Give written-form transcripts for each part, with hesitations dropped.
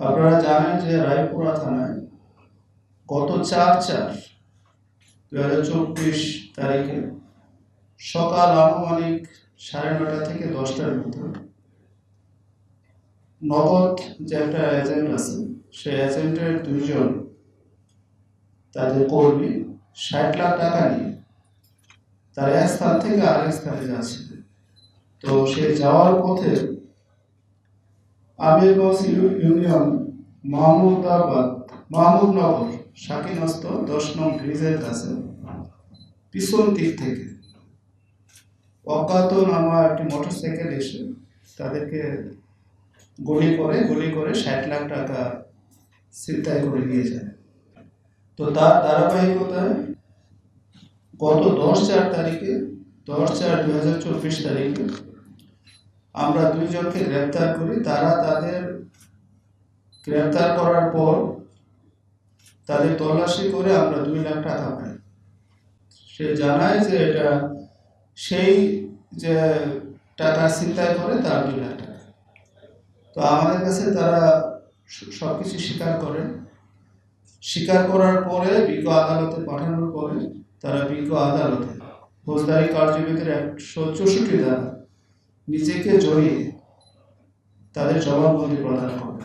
আপনারা জানেন যে রায়পুরা থানায় গত 4/4/2024 তারিখে সকাল আনুমানিক 9:30 থেকে 10টার মধ্যে নগদ যে একটা এজেন্ট আছে, সেই এজেন্টের দুইজন তাদের কর্মী 60 লাখ টাকা নিয়ে তার এক স্থান থেকে আরেক স্থানে যাচ্ছে। তো সে যাওয়ার পথে আমিরগঞ্জ ইউনিয়ন মাহমুদনগর শাকিনস্ত 10 নং ব্রিজের কাছে পিছন দিক থেকে অজ্ঞাতনামা একটি মোটরসাইকেল এসে তাদেরকে গুলি করে 60 লাখ টাকা ছিনতাই করে নিয়ে যায়। তো তার ধারাবাহিকতায় গত 10/4/2024 তারিখে আমরা দুইজনকে গ্রেপ্তার করি। তাদের গ্রেপ্তার করার পর তাদের তল্লাশি করে আমরা 2 লাখ টাকা পাই। সে জানায় যে এটা সেই যে টাকা ছিনতাই করে তার 2 লাখ টাকা। তো আমাদের কাছে তারা সবকিছু স্বীকার করেন। স্বীকার করার পরে বিজ্ঞ আদালতে পাঠানোর পরে তারা বিজ্ঞ আদালতে ফৌজদারি কার্যবিধির 164 ধারা নিজেকে জড়িয়ে তাদের জবানবন্দি প্রদান করে।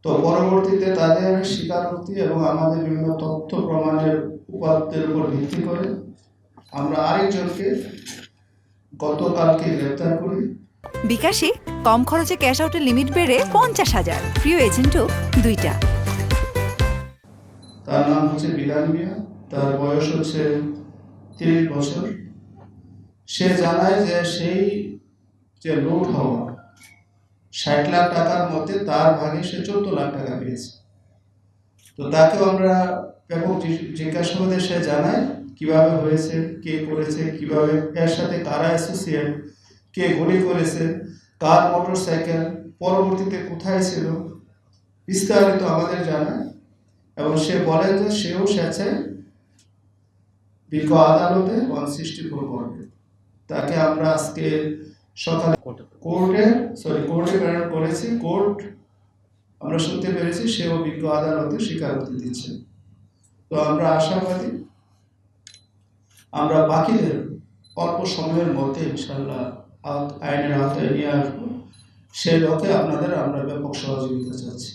তো পরবর্তীতে তাদের স্বীকারোক্তি এবং আমাদের বিভিন্ন তথ্য প্রমাণের উপাত্তের উপর ভিত্তি করে আমরা আরেকজনকে গতকালকে গ্রেপ্তার করি। বিকাশে কম খরচে ক্যাশ আউটের লিমিট বেড়ে 50,000, প্রিয় এজেন্টও 2টা। তার নাম হচ্ছে বিলাল মিয়া, তার বয়স হচ্ছে 30 বছর। সে জানায় যে সেই যে লুট হওয়া 60 লাখ টাকার মধ্যে তার ভাগে সে 14 লাখ টাকা পেয়েছে। তো তাকেও আমরা ব্যাপক জিজ্ঞাসাবাদে সে জানায় কিভাবে হয়েছে, কে করেছে, কিভাবে, এর সাথে কারা অ্যাসোসিয়েট, কে গুলি করেছে, কার মোটরসাইকেল, পরবর্তীতে কোথায় ছিল, বিস্তারিত আমাদের জানায়। এবং সে বলে যে সেও স্বেচ্ছায় বিজ্ঞ আদালতে 164 করবে। তাকে আমরা আজকে সকালে কোর্টে প্রেরণ করেছি। কোর্ট আমরা শুনতে পেরেছি সেও বিজ্ঞ আদালতে স্বীকারোক্তি দিচ্ছে। তো আমরা আশাবাদী আমরা বাকিদের অল্প সময়ের মধ্যে ইনশাল্লাহ আইনের আওতায় নিয়ে আসবো। সেই লক্ষ্যে আপনাদের আমরা ব্যাপক সহযোগিতা চাচ্ছি।